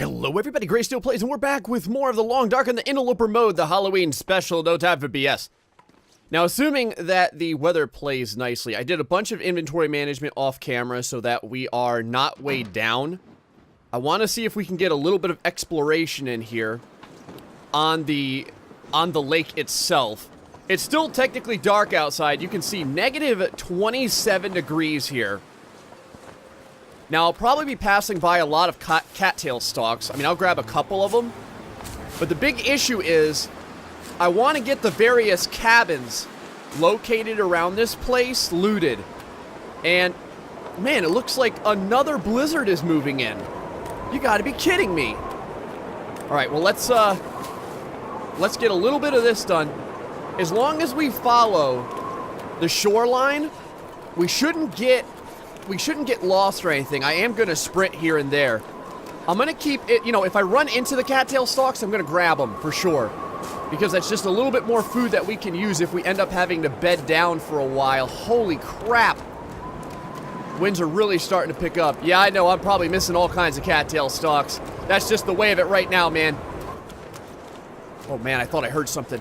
Hello everybody, Gray Steel Plays, and we're back with more of the Long Dark and the Interloper mode, the Halloween special, no time for BS. Now, assuming that the weather plays nicely, I did a bunch of inventory management off camera so that we are not weighed down. I want to see if we can get a little bit of exploration in here on the lake itself. It's still technically dark outside. You can see negative 27 degrees here. Now, I'll probably be passing by a lot of cattail stalks. I mean, I'll grab a couple of them. But the big issue is, I want to get the various cabins located around this place looted. And, man, it looks like another blizzard is moving in. You gotta be kidding me. Alright, well, let's get a little bit of this done. As long as we follow the shoreline, we shouldn't get lost or anything. I am going to sprint here and there. I'm going to keep it, you know, if I run into the cattail stalks, I'm going to grab them for sure. Because that's just a little bit more food that we can use if we end up having to bed down for a while. Holy crap. Winds are really starting to pick up. Yeah, I know, I'm probably missing all kinds of cattail stalks. That's just the way of it right now, man. Oh man, I thought I heard something.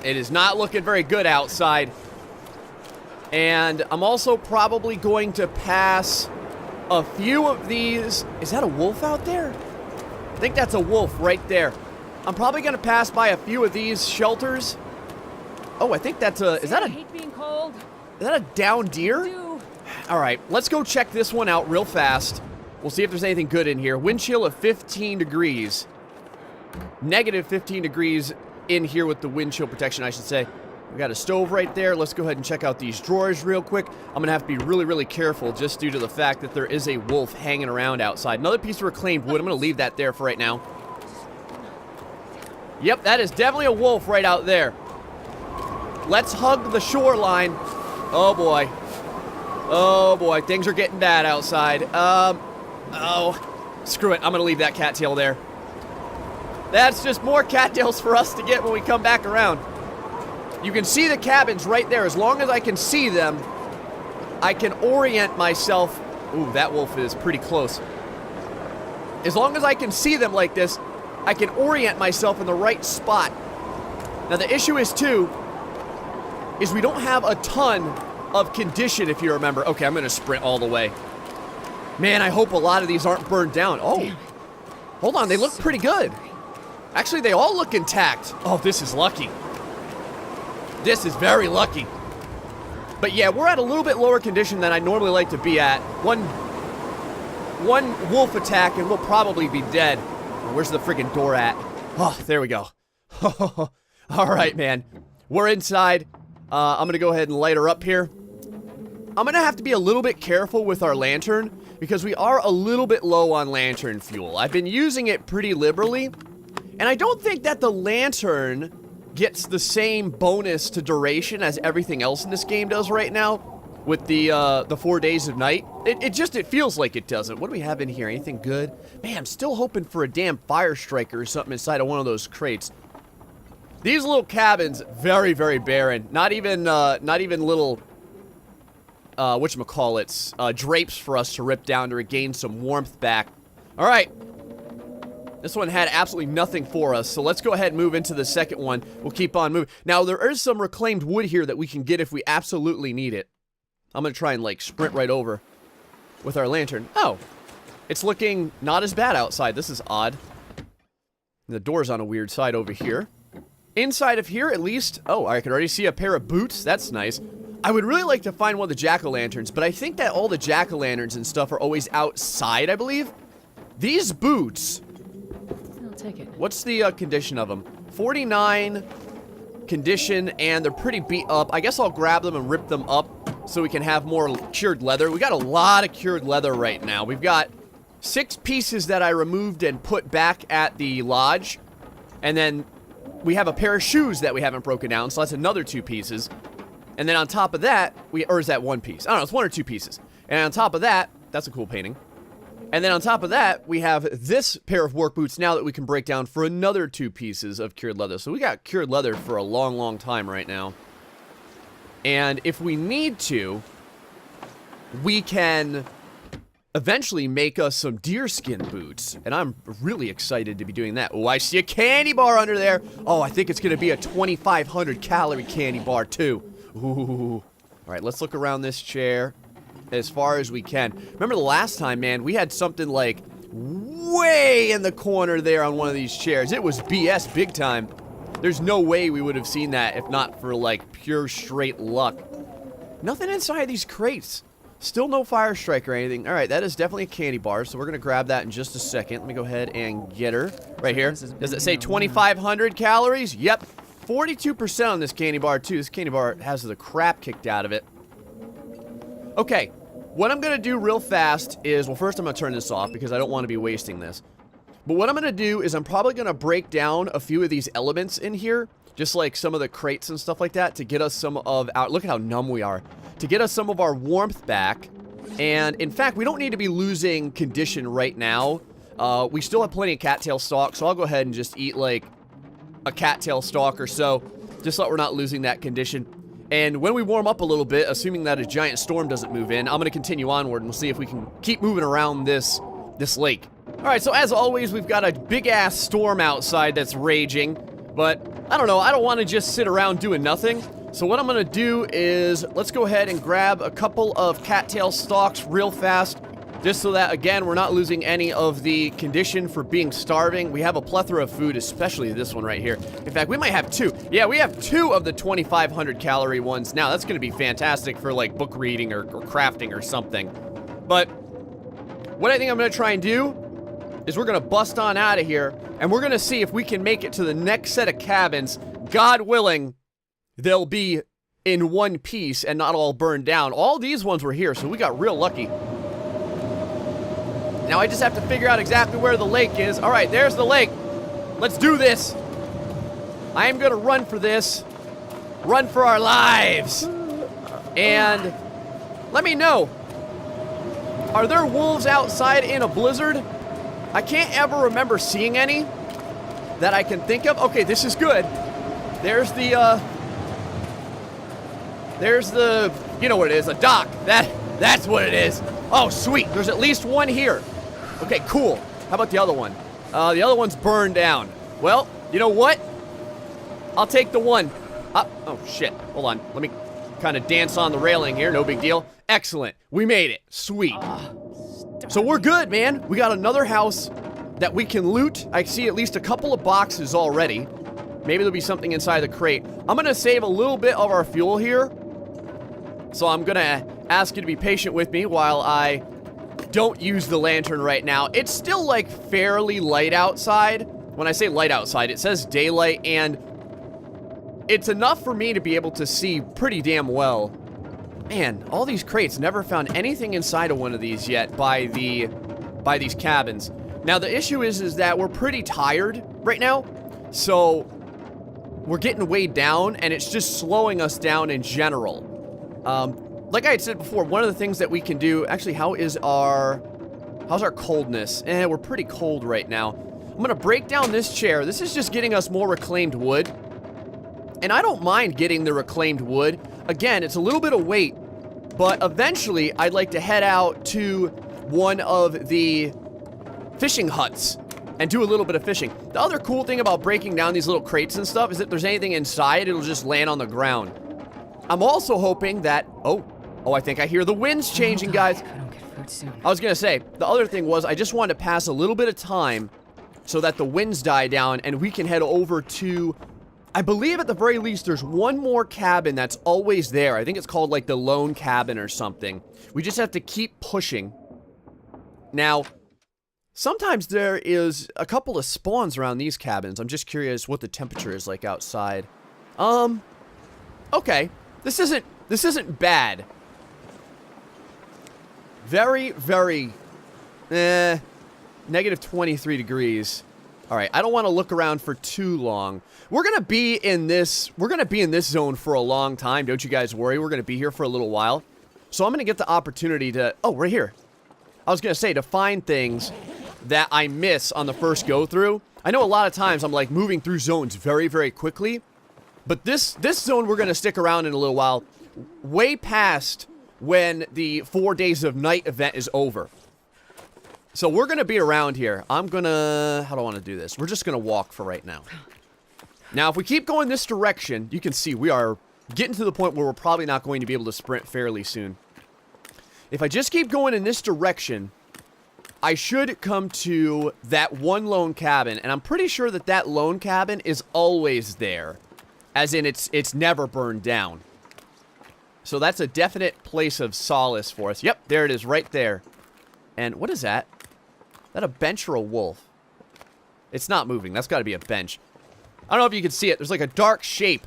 It is not looking very good outside. And I'm also probably going to pass a few of these. Is that a wolf out there? I think that's a wolf right there. I'm probably going to pass by a few of these shelters. Oh, I think that's a... Is that a... I hate being cold. Is that a down deer? All right, let's go check this one out real fast. We'll see if there's anything good in here. Wind chill of 15 degrees. Negative 15 degrees in here with the wind chill protection, I should say. We got a stove right there. Let's go ahead and check out these drawers real quick. I'm going to have to be really, really careful just due to the fact that there is a wolf hanging around outside. Another piece of reclaimed wood. I'm going to leave that there for right now. Yep, that is definitely a wolf right out there. Let's hug the shoreline. Oh, boy. Oh, boy. Things are getting bad outside. Oh, screw it. I'm going to leave that cattail there. That's just more cattails for us to get when we come back around. You can see the cabins right there. As long as I can see them, I can orient myself. Ooh, that wolf is pretty close. As long as I can see them like this, I can orient myself in the right spot. Now, the issue is, too, is we don't have a ton of condition, if you remember. Okay, I'm going to sprint all the way. Man, I hope a lot of these aren't burned down. Oh, hold on. They look pretty good. Actually, they all look intact. Oh, this is lucky. This is very lucky. But yeah, we're at a little bit lower condition than I normally like to be at. One wolf attack and we'll probably be dead. Oh, where's the friggin' door at? Oh, there we go. All right, man. We're inside. I'm gonna go ahead and light her up here. I'm gonna have to be a little bit careful with our lantern because we are a little bit low on lantern fuel. I've been using it pretty liberally, and I don't think that the lantern gets the same bonus to duration as everything else in this game does right now with the 4 days of night. It feels like it doesn't. What do we have in here? Anything good? Man, I'm still hoping for a damn fire striker or something inside of one of those crates. These little cabins, very, very barren. Not even little, whatchamacallits, drapes for us to rip down to regain some warmth back. All right. This one had absolutely nothing for us, so let's go ahead and move into the second one. We'll keep on moving. Now, there is some reclaimed wood here that we can get if we absolutely need it. I'm going to try and, like, sprint right over with our lantern. Oh, it's looking not as bad outside. This is odd. The door's on a weird side over here. Inside of here, at least... Oh, I can already see a pair of boots. That's nice. I would really like to find one of the jack-o'-lanterns, but I think that all the jack-o'-lanterns and stuff are always outside, I believe. These boots... Take it. What's the condition of them? 49 condition, and they're pretty beat up. I guess I'll grab them and rip them up so we can have more cured leather. We got a lot of cured leather right now. We've got 6 pieces that I removed and put back at the lodge, and then we have a pair of shoes that we haven't broken down, so that's another 2 pieces. And then on top of that, or is that 1 piece? I don't know, it's 1 or 2 pieces. And on top of that, that's a cool painting. And then on top of that, we have this pair of work boots now that we can break down for another 2 pieces of cured leather. So we got cured leather for a long, long time right now. And if we need to, we can eventually make us some deerskin boots. And I'm really excited to be doing that. Oh, I see a candy bar under there. Oh, I think it's going to be a 2,500 calorie candy bar too. Ooh. All right, let's look around this chair as far as we can. Remember the last time, man, we had something like way in the corner there on one of these chairs. It was BS big time. There's no way we would have seen that if not for, like, pure straight luck. Nothing inside these crates. Still no fire strike or anything. All right, that is definitely a candy bar, so we're going to grab that in just a second. Let me go ahead and get her right here. Does it say 2,500 calories? Yep. 42% on this candy bar, too. This candy bar has the crap kicked out of it. Okay, what I'm going to do real fast is, well, first I'm going to turn this off because I don't want to be wasting this. But what I'm going to do is I'm probably going to break down a few of these elements in here, just like some of the crates and stuff like that, to get us some of our, look at how numb we are, to get us some of our warmth back. And, in fact, we don't need to be losing condition right now. We still have plenty of cattail stalk, so I'll go ahead and just eat, like, a cattail stalk or so, just so that we're not losing that condition. And when we warm up a little bit, assuming that a giant storm doesn't move in, I'm going to continue onward and we'll see if we can keep moving around this lake. Alright, so as always, we've got a big-ass storm outside that's raging, but I don't know, I don't want to just sit around doing nothing. So what I'm going to do is, let's go ahead and grab a couple of cattail stalks real fast, just so that, again, we're not losing any of the condition for being starving. We have a plethora of food, especially this one right here. In fact, we might have two. Yeah, we have two of the 2,500 calorie ones now. That's going to be fantastic for, like, book reading or crafting or something. But what I think I'm going to try and do is we're going to bust on out of here, and we're going to see if we can make it to the next set of cabins. God willing, they'll be in one piece and not all burned down. All these ones were here, so we got real lucky. Now I just have to figure out exactly where the lake is. All right, there's the lake. Let's do this. I am going to run for this. Run for our lives. And let me know. Are there wolves outside in a blizzard? I can't ever remember seeing any that I can think of. Okay, this is good. There's the, you know what it is, a dock. That's what it is. Oh, sweet. There's at least one here. Okay, cool. How about the other one? The other one's burned down. Well, you know what? I'll take the one. Oh, shit. Hold on. Let me kind of dance on the railing here. No big deal. Excellent. We made it. Sweet. So we're good, man. We got another house that we can loot. I see at least a couple of boxes already. Maybe there'll be something inside the crate. I'm going to save a little bit of our fuel here. So I'm going to ask you to be patient with me while I don't use the lantern right now. It's still, like, fairly light outside. When I say light outside, it says daylight, and it's enough for me to be able to see pretty damn well. Man, all these crates, never found anything inside of one of these yet by these cabins. Now, the issue is that we're pretty tired right now, so we're getting weighed down, and it's just slowing us down in general. Like I had said before, one of the things that we can do, actually, how's our coldness? We're pretty cold right now. I'm gonna break down this chair. This is just getting us more reclaimed wood. And I don't mind getting the reclaimed wood. Again, it's a little bit of weight, but eventually I'd like to head out to one of the fishing huts and do a little bit of fishing. The other cool thing about breaking down these little crates and stuff is that if there's anything inside, it'll just land on the ground. I'm also hoping that, oh, I think I hear the winds changing, guys. I don't get food soon. I was gonna say, the other thing was I just wanted to pass a little bit of time so that the winds die down and we can head over to, I believe at the very least there's one more cabin that's always there. I think it's called like the Lone Cabin or something. We just have to keep pushing. Now, sometimes there is a couple of spawns around these cabins. I'm just curious what the temperature is like outside. Okay. This isn't bad. Very, very, negative 23 degrees. All right, I don't want to look around for too long. We're going to be in this zone for a long time. Don't you guys worry. We're going to be here for a little while. So I'm going to get the opportunity to, oh, right here. I was going to say, to find things that I miss on the first go through. I know a lot of times I'm like moving through zones very, very quickly. But this zone we're going to stick around in a little while, way past when the 4 Days of Night event is over. So we're going to be around here. I'm going to... How do I want to do this? We're just going to walk for right now. Now, if we keep going this direction, you can see we are getting to the point where we're probably not going to be able to sprint fairly soon. If I just keep going in this direction, I should come to that one lone cabin, and I'm pretty sure that that lone cabin is always there. As in, it's never burned down. So that's a definite place of solace for us. Yep, there it is, right there. And what is that? Is that a bench or a wolf? It's not moving. That's got to be a bench. I don't know if you can see it. There's like a dark shape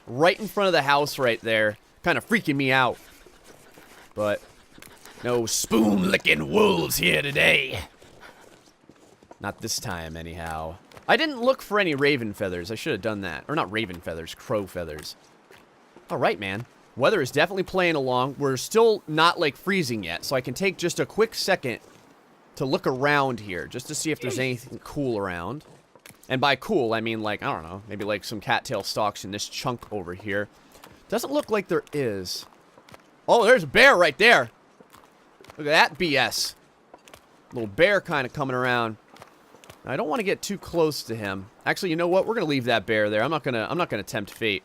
right in front of the house right there. Kind of freaking me out. But no spoon-licking wolves here today. Not this time, anyhow. I didn't look for any raven feathers. I should have done that. Or not raven feathers, crow feathers. Alright, man. Weather is definitely playing along. We're still not, like, freezing yet. So I can take just a quick second to look around here. Just to see if there's anything cool around. And by cool, I mean, like, I don't know. Maybe, like, some cattail stalks in this chunk over here. Doesn't look like there is. Oh, there's a bear right there. Look at that BS. Little bear kind of coming around. I don't want to get too close to him. Actually, you know what? We're going to leave that bear there. I'm not going to tempt fate.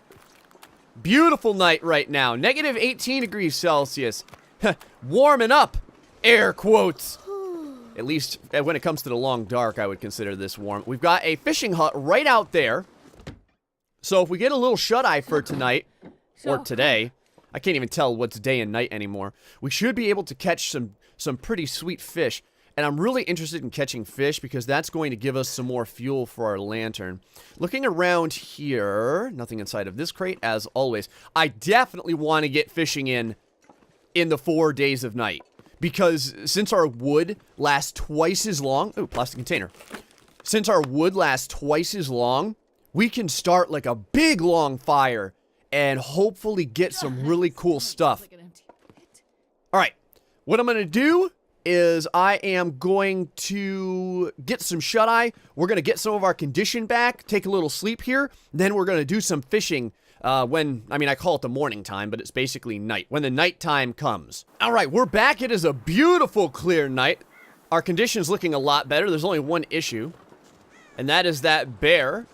Beautiful night right now. Negative 18 degrees Celsius. Warming up. Air quotes. At least when it comes to the long dark, I would consider this warm. We've got a fishing hut right out there. So if we get a little shut-eye for tonight, or today, I can't even tell what's day and night anymore, we should be able to catch some pretty sweet fish. And I'm really interested in catching fish because that's going to give us some more fuel for our lantern. Looking around here, nothing inside of this crate, as always. I definitely want to get fishing in the 4 days of night. Because since our wood lasts twice as long... Ooh, plastic container. Since our wood lasts twice as long, we can start like a big long fire and hopefully get some really cool stuff. Alright, what I'm going to do is I am going to get some shut-eye. We're going to get some of our condition back, take a little sleep here, then we're going to do some fishing I call it the morning time, but it's basically night, when the night time comes. All right, we're back. It is a beautiful, clear night. Our condition's looking a lot better. There's only one issue, and that is that bear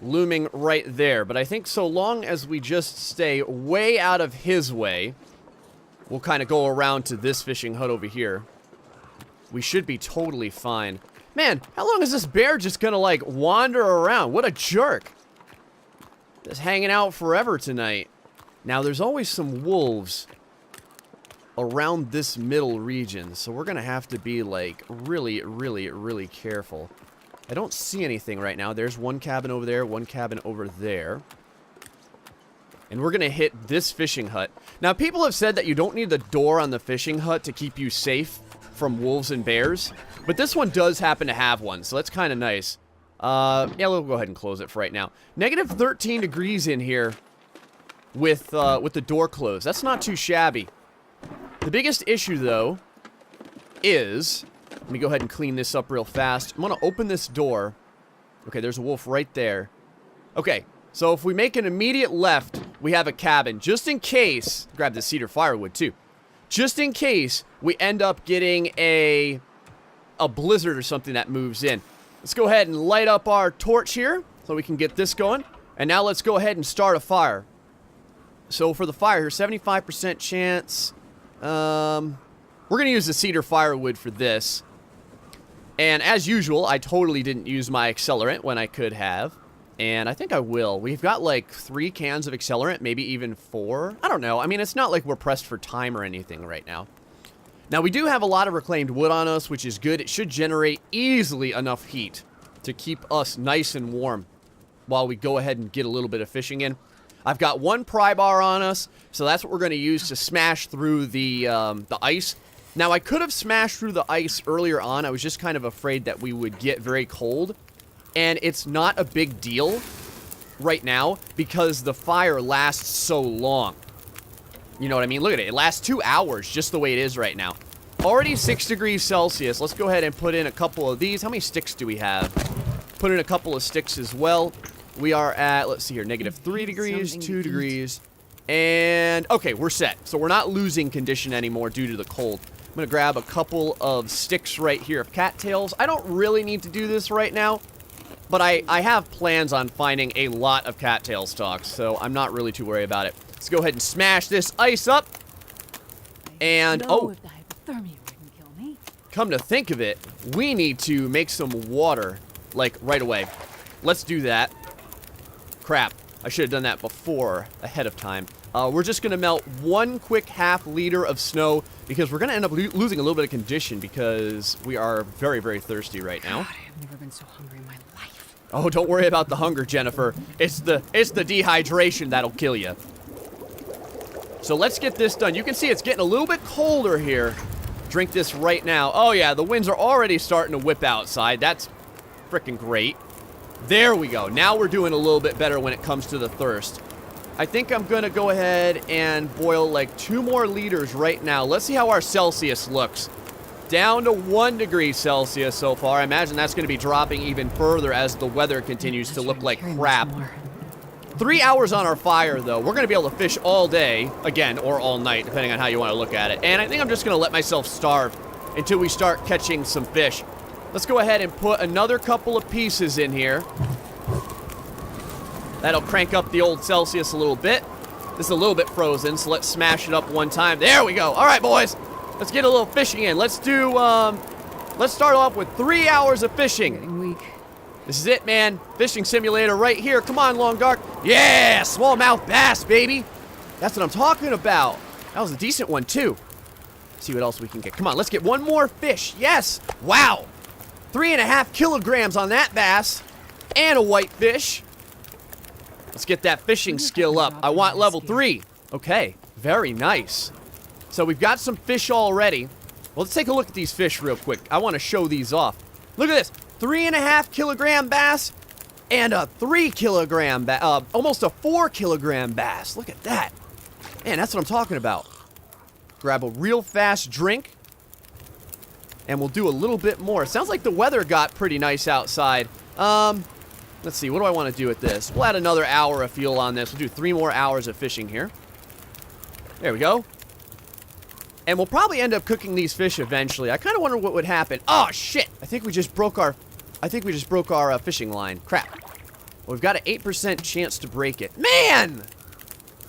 looming right there. But I think so long as we just stay way out of his way, we'll kind of go around to this fishing hut over here. We should be totally fine. Man, how long is this bear just gonna, like, wander around? What a jerk. Just hanging out forever tonight. Now, there's always some wolves around this middle region, so we're gonna have to be, like, really, really, really careful. I don't see anything right now. There's one cabin over there, one cabin over there. And we're gonna hit this fishing hut. Now, people have said that you don't need the door on the fishing hut to keep you safe from wolves and bears, but this one does happen to have one, so that's kind of nice. Yeah, we'll go ahead and close it for right now. Negative 13 degrees in here with the door closed. That's not too shabby. The biggest issue, though, is... Let me go ahead and clean this up real fast. I'm gonna open this door. Okay, there's a wolf right there. Okay, so if we make an immediate left, we have a cabin. Just in case... Grab the cedar firewood, too. Just in case we end up getting a blizzard or something that moves in. Let's go ahead and light up our torch here so we can get this going. And now let's go ahead and start a fire. So for the fire here, 75% chance. We're going to use the cedar firewood for this. And as usual, I totally didn't use my accelerant when I could have. And I think I will. We've got like 3 cans of accelerant, maybe even 4. I don't know. I mean, it's not like we're pressed for time or anything right now. Now, we do have a lot of reclaimed wood on us, which is good. It should generate easily enough heat to keep us nice and warm while we go ahead and get a little bit of fishing in. I've got 1 pry bar on us, so that's what we're going to use to smash through the ice. Now, I could have smashed through the ice earlier on. I was just kind of afraid that we would get very cold. And it's not a big deal right now because the fire lasts so long. You know what I mean? Look at it. It lasts 2 hours just the way it is right now. Already 6 degrees Celsius. Let's go ahead and put in a couple of these. How many sticks do we have? Put in a couple of sticks as well. We are at, let's see here, negative 3 degrees, 2 degrees. And, okay, we're set. So we're not losing condition anymore due to the cold. I'm gonna grab a couple of sticks right here of cattails. I don't really need to do this right now, but I have plans on finding a lot of cattail stalks, so I'm not really too worried about it. Let's go ahead and smash this ice up. And, oh, If the hypothermia wouldn't kill me. come to think of it, we need to make some water, like, right away. Let's do that. Crap, I should have done that before, ahead of time. We're just gonna melt 1 quick ½ liter of snow because we're gonna end up losing a little bit of condition because we are very, very thirsty right now. God, I've never been so hungry in my life. Oh, don't worry about the hunger, Jennifer. It's the dehydration that'll kill you. So let's get this done. You can see it's getting a little bit colder here. Drink this right now. Oh yeah, the winds are already starting to whip outside. That's freaking great. There we go. Now we're doing a little bit better when it comes to the thirst. I think I'm gonna go ahead and boil like 2 more liters right now. Let's see how our Celsius looks. Down to 1 degree Celsius so far. I imagine that's gonna be dropping even further as the weather continues to look like crap. 3 hours on our fire, though. We're gonna be able to fish all day, again, or all night, depending on how you want to look at it. And I think I'm just gonna let myself starve until we start catching some fish. Let's go ahead and put another couple of pieces in here. That'll crank up the old Celsius a little bit. This is a little bit frozen, so let's smash it up one time. There we go. All right, boys. Let's get a little fishing in. Let's do, let's start off with 3 hours of fishing. Getting weak. This is it, man. Fishing simulator right here. Come on, Long Dark. Yeah, smallmouth bass, baby. That's what I'm talking about. That was a decent one, too. Let's see what else we can get. Come on, let's get one more fish. Yes. Wow. 3.5 kilograms on that bass. And a whitefish. Let's get that fishing skill up. I want level 3. Okay, very nice. So we've got some fish already. Well, let's take a look at these fish real quick. I want to show these off. Look at this. 3.5 kilogram bass and a 3 kilogram bass. Almost a 4 kilogram bass. Look at that. Man, that's what I'm talking about. Grab a real fast drink. And we'll do a little bit more. Sounds like the weather got pretty nice outside. Let's see, what do I want to do with this? We'll add another hour of fuel on this. We'll do 3 more hours of fishing here. There we go. And we'll probably end up cooking these fish eventually. I kind of wonder what would happen. Oh, shit! I think we just broke our fishing line. Crap. Well, we've got an 8% chance to break it. Man!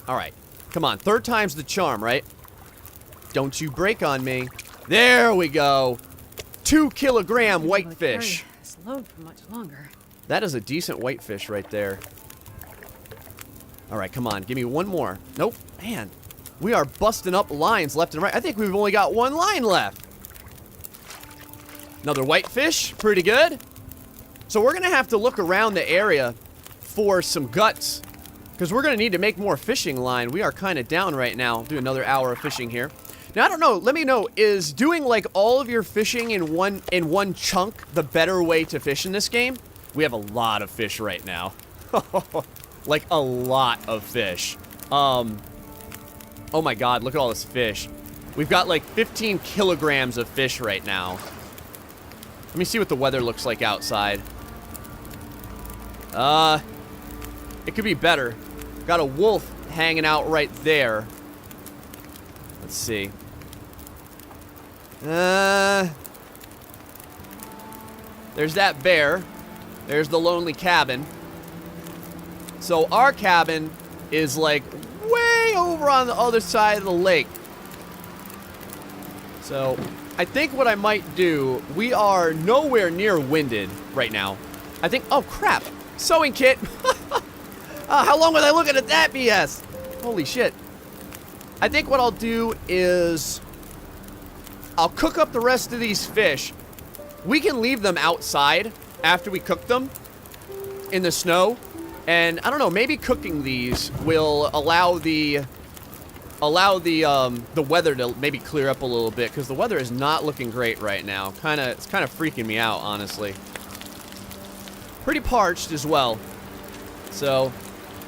Alright. Come on, 3rd time's the charm, right? Don't you break on me. There we go. 2 kilogram whitefish. This load for much longer. That is a decent whitefish right there. All right, come on. Give me one more. Nope. Man, we are busting up lines left and right. I think we've only got 1 line left. Another whitefish. Pretty good. So we're going to have to look around the area for some guts because we're going to need to make more fishing line. We are kind of down right now. Do another hour of fishing here. Now, I don't know. Let me know. Is doing like all of your fishing in one chunk the better way to fish in this game? We have a lot of fish right now. Like a lot of fish. Oh my god, look at all this fish. We've got like 15 kilograms of fish right now. Let me see what the weather looks like outside. It could be better. Got a wolf hanging out right there. Let's see. There's that bear. There's the lonely cabin. So our cabin is like way over on the other side of the lake. So I think what I might do, we are nowhere near winded right now. I think, oh crap, sewing kit. How long was I looking at that BS? Holy shit. I think what I'll do is I'll cook up the rest of these fish. We can leave them outside after we cook them in the snow, and I don't know, maybe cooking these will allow the weather to maybe clear up a little bit because the weather is not looking great right now. It's kind of freaking me out, honestly. Pretty parched as well. So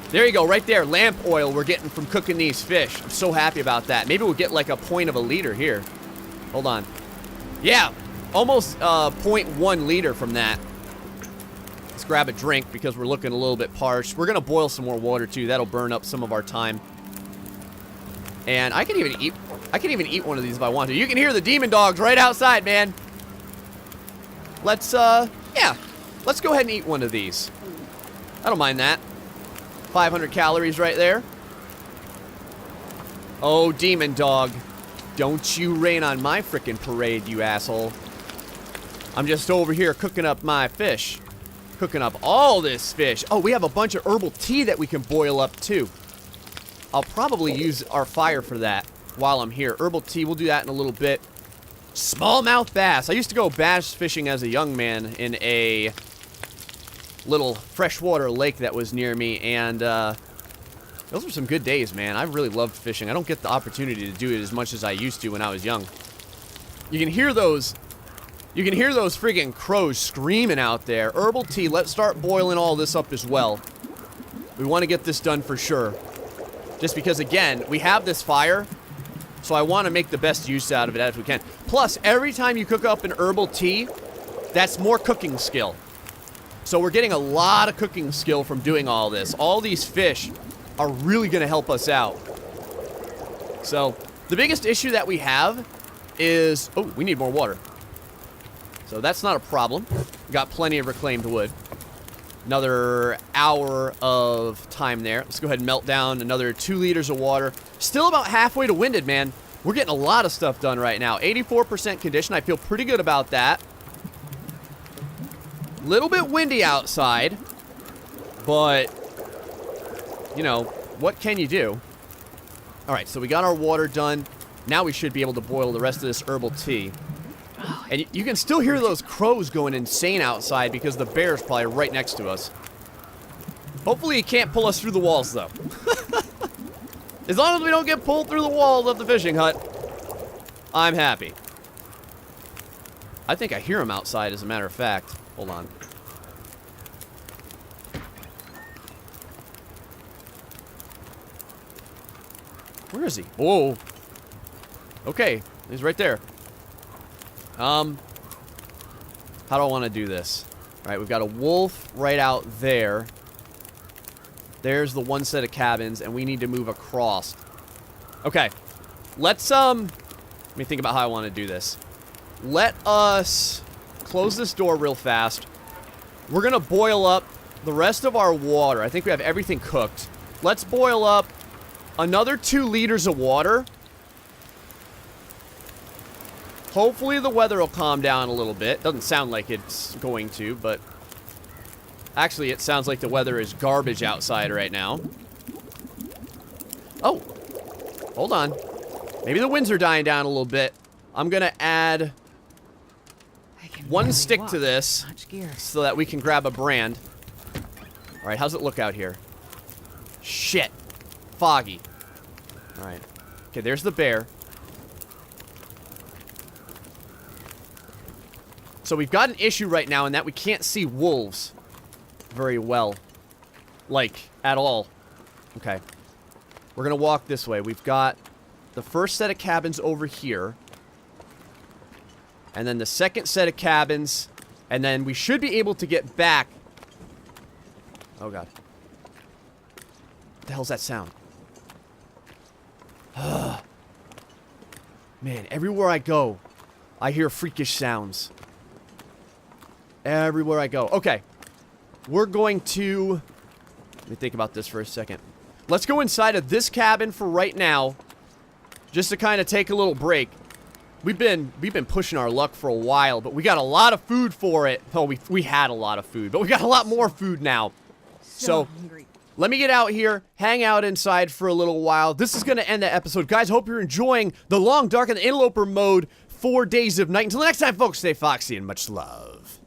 there you go, right there, lamp oil we're getting from cooking these fish. I'm so happy about that. Maybe we'll get like a 0.1 liter here. Hold on. Yeah, almost 0.1 liter from that. Let's grab a drink because we're looking a little bit parched. We're gonna boil some more water too. That'll burn up some of our time. And I can even eat. I can even eat one of these if I want to. You can hear the demon dogs right outside, man. Let's, yeah. Let's go ahead and eat one of these. I don't mind that. 500 calories right there. Oh, demon dog. Don't you rain on my frickin' parade, you asshole. I'm just over here cooking up my fish. Cooking up all this fish. Oh, we have a bunch of herbal tea that we can boil up, too. I'll probably use our fire for that while I'm here. Herbal tea, we'll do that in a little bit. Smallmouth bass. I used to go bass fishing as a young man in a little freshwater lake that was near me, and those were some good days, man. I really loved fishing. I don't get the opportunity to do it as much as I used to when I was young. You can hear those friggin' crows screaming out there. Herbal tea, let's start boiling all this up as well. We want to get this done for sure. Just because, again, we have this fire, so I want to make the best use out of it as we can. Plus, every time you cook up an herbal tea, that's more cooking skill. So we're getting a lot of cooking skill from doing all this. All these fish are really going to help us out. So, the biggest issue that we have is... Oh, we need more water. So that's not a problem. We got plenty of reclaimed wood. Another hour of time there. Let's go ahead and melt down another 2 liters of water. Still about halfway to winded, man. We're getting a lot of stuff done right now. 84% condition. I feel pretty good about that. Little bit windy outside. But, you know, what can you do? Alright, so we got our water done. Now we should be able to boil the rest of this herbal tea. And you can still hear those crows going insane outside because the bear's probably right next to us. Hopefully he can't pull us through the walls, though. As long as we don't get pulled through the walls of the fishing hut, I'm happy. I think I hear him outside, as a matter of fact. Hold on. Where is he? Whoa. Okay, he's right there. How do I want to do this? All right, we've got a wolf right out there. There's the one set of cabins, and we need to move across. Okay, let's, let me think about how I want to do this. Let us close this door real fast. We're going to boil up the rest of our water. I think we have everything cooked. Let's boil up another 2 liters of water. Hopefully the weather will calm down a little bit. Doesn't sound like it's going to, but... Actually, it sounds like the weather is garbage outside right now. Oh! Hold on. Maybe the winds are dying down a little bit. I'm gonna add 1 stick to this so that we can grab a brand. Alright, how's it look out here? Shit. Foggy. Alright. Okay, there's the bear. So we've got an issue right now in that we can't see wolves very well. Like, at all. Okay. We're gonna walk this way. We've got the first set of cabins over here. And then the second set of cabins. And then we should be able to get back. Oh, God. What the hell's that sound? Man, everywhere I go, I hear freakish sounds. Everywhere I go. Okay. We're going to... Let me think about this for a second. Let's go inside of this cabin for right now. Just to kind of take a little break. We've been pushing our luck for a while, but we got a lot of food for it. Oh, we had a lot of food, but we got a lot more food now. So hungry. Let me get out here, hang out inside for a little while. This is going to end the episode. Guys, hope you're enjoying the Long Dark and the Interloper mode 4 days of night. Until next time, folks, stay foxy and much love.